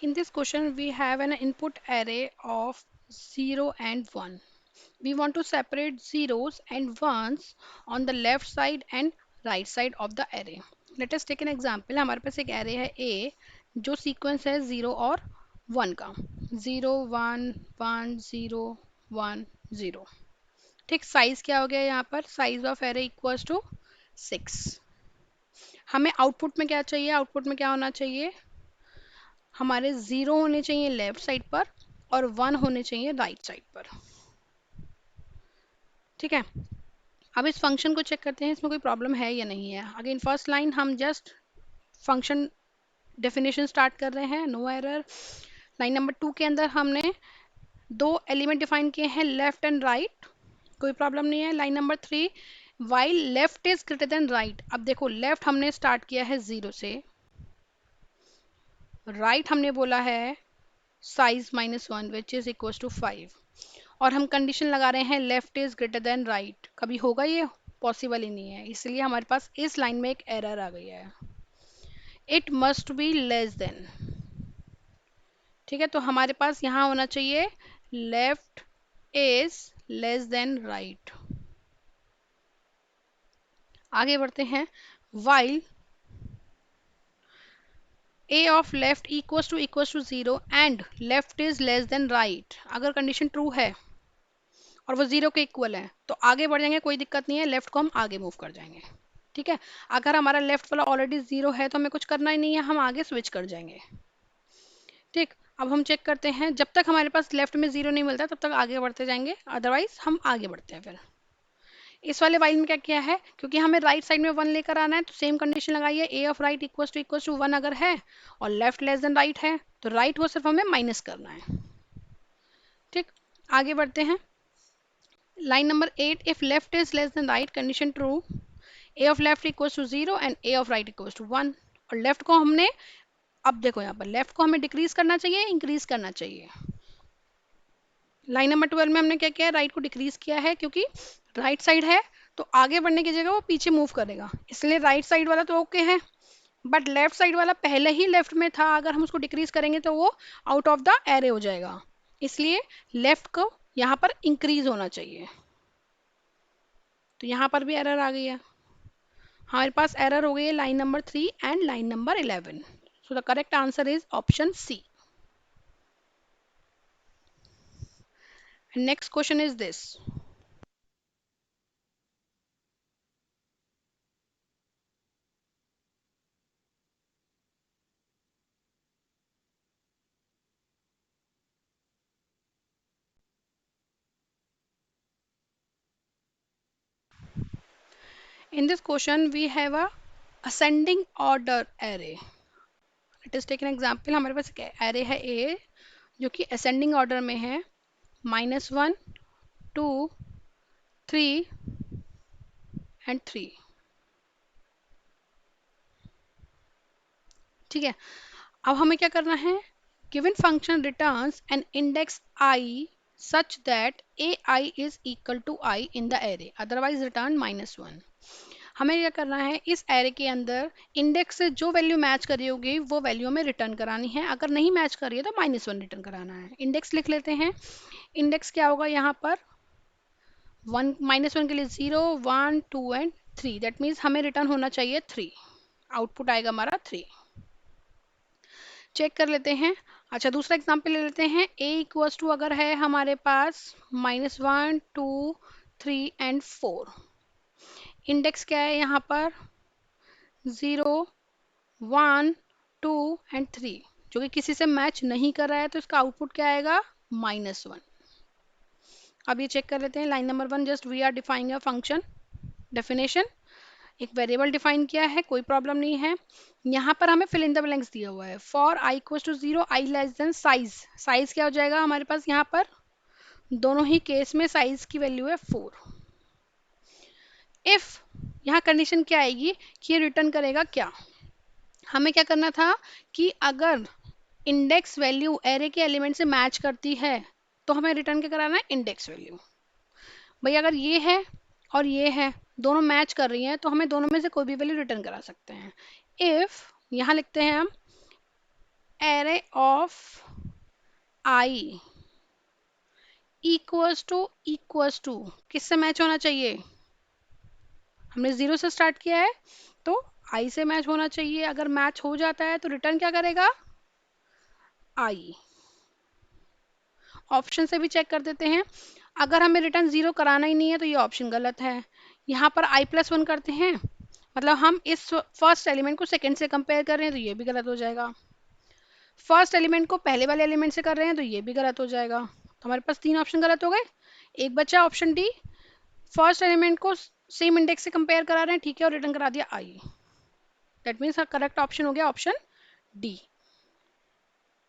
In this question, we have an input array of 0 and 1. We want to separate zeros and ones on the left side and right side of the array. Let us take an example. हमारे पास एक array है A जो sequence है 0 और 1 का 0 1 1 0 1 0. ठीक, size क्या हो गया यहाँ पर? Size of array equals to 6. हमें आउटपुट में क्या चाहिए? आउटपुट में क्या होना चाहिए? हमारे 0 होने चाहिए लेफ्ट साइड पर और 1 होने चाहिए राइट साइड पर. ठीक है, अब इस फंक्शन को चेक करते हैं इसमें कोई प्रॉब्लम है या नहीं है. अगेन फर्स्ट लाइन हम जस्ट फंक्शन डेफिनेशन स्टार्ट कर रहे हैं, नो एरर. लाइन नंबर 2 के अंदर हमने दो एलिमेंट डिफाइन किए हैं, लेफ्ट एंड राइट, कोई प्रॉब्लम नहीं है. Line number 3, while left is greater than right. अब देखो लेफ्ट हमने स्टार्ट किया है 0 से, राइट हमने बोला है size -1 which is equal to 5, और हम कंडीशन लगा रहे हैं left is greater than right. कभी होगा ये? पॉसिबल ही नहीं है, इसलिए हमारे पास इस लाइन में एक एरर आ गई है. It must be less than. ठीक है, तो हमारे पास यहाँ होना चाहिए left is less than right. आगे बढ़ते हैं. While a of left equals to 0 and left is less than right, अगर कंडीशन ट्रू है और वो 0 के इक्वल है तो आगे बढ़ जाएंगे, कोई दिक्कत नहीं है, लेफ्ट को हम आगे मूव कर जाएंगे. ठीक है, अगर हमारा लेफ्ट वाला ऑलरेडी 0 है तो हमें कुछ करना ही नहीं है, हम आगे स्विच कर जाएंगे. ठीक, अब हम चेक करते हैं, जब तक हमारे पास लेफ्ट में 0 नहीं मिलता तब तक आगे बढ़ते जाएंगे, अदरवाइज हम आगे बढ़ते हैं. फिर इस वाले वाइल में क्या किया है, क्योंकि हमें राइट साइड में 1 लेकर आना है तो सेम कंडीशन लगाई है, a of right equals to 1 अगर है और लेफ्ट लेस देन राइट है तो राइट को सिर्फ हमें माइनस करना है. ठीक, आगे बढ़ते हैं. Line number 8, if left is less than right, condition true, a of left equals to 0 and a of right equals to 1. और लेफ्ट को हमने, अब देखो यहाँ पर लेफ्ट को हमें डिक्रीज करना चाहिए, इंक्रीज करना चाहिए. लाइन नंबर 12 में हमने क्या किया, राइट को डिक्रीज किया है, क्योंकि राइट साइड है तो आगे बढ़ने की जगह वो पीछे मूव करेगा, इसलिए राइट साइड वाला तो ओके है, बट लेफ्ट साइड वाला पहले ही लेफ्ट में था, अगर हम उसको डिक्रीज करेंगे तो वो आउट ऑफ द एरे हो जाएगा, इसलिए लेफ्ट को यहाँ पर इंक्रीज होना चाहिए. तो यहाँ पर भी एरर आ गई है, हमारे पास एरर हो गई है line number 3 and line number 11. So the correct answer is option C. Next question is this. In this question we have a ascending order array. Let us take an example. हमारे पास एक array है A जो कि ascending order में है, -1 2 3 and 3. ठीक है, अब हमें क्या करना है, given function returns an index I such that ai is equal to I in the array, otherwise return -1. हमें क्या करना है, इस एरे के अंदर इंडेक्स से जो वैल्यू मैच कर रही होगी वो वैल्यू हमें रिटर्न करानी है, अगर नहीं मैच कर रही है तो -1 रिटर्न कराना है. इंडेक्स लिख लेते हैं. इंडेक्स क्या होगा यहाँ पर, 1 -1 के लिए 0 1 2 एंड 3, दैट मीन्स हमें रिटर्न होना चाहिए 3, आउटपुट आएगा हमारा 3. चेक कर लेते हैं. अच्छा, दूसरा एग्जाम्पल ले लेते हैं. a इक्वल्स टू अगर है हमारे पास -1 2 3 एंड 4, इंडेक्स क्या है यहाँ पर 0 1 2 एंड 3, जो कि किसी से मैच नहीं कर रहा है, तो इसका आउटपुट क्या आएगा, -1. अब ये चेक कर लेते हैं. Line number 1, just we are defining a function definition, एक वेरिएबल डिफाइन किया है, कोई प्रॉब्लम नहीं है. यहाँ पर हमें फिल इन द ब्लैंक्स दिया हुआ है. For I equals to 0 I less than size, size क्या हो जाएगा हमारे पास यहाँ पर, दोनों ही केस में साइज की वैल्यू है 4. इफ यहाँ कंडीशन क्या आएगी कि ये रिटर्न करेगा क्या, हमें क्या करना था कि अगर इंडेक्स वैल्यू एरे के एलिमेंट से मैच करती है तो हमें रिटर्न क्या कराना है, इंडेक्स वैल्यू. भाई अगर ये है और ये है, दोनों मैच कर रही हैं तो हमें दोनों में से कोई भी वैल्यू रिटर्न करा सकते हैं. इफ यहाँ लिखते हैं हम array of I equals to किससे मैच होना चाहिए? हमने 0 से स्टार्ट किया है तो आई से मैच होना चाहिए। अगर मैच हो जाता है तो रिटर्न क्या करेगा? आई। ऑप्शन से भी चेक कर देते हैं। अगर हमें रिटर्न 0 कराना ही नहीं है तो ये ऑप्शन गलत है। यहाँ पर i+1 करते हैं, मतलब हम इस फर्स्ट एलिमेंट को सेकंड से कंपेयर कर रहे हैं तो ये भी गलत हो जाएगा। फर्स्ट एलिमेंट को पहले वाले एलिमेंट से कर रहे हैं तो ये भी गलत हो जाएगा। तो हमारे पास 3 ऑप्शन गलत हो गए। एक बचा ऑप्शन डी, फर्स्ट एलिमेंट को सेम इंडेक्स से कंपेयर करा रहे हैं, ठीक है, और रिटर्न करा दिया आई। दैट मीन्स करेक्ट ऑप्शन हो गया ऑप्शन डी।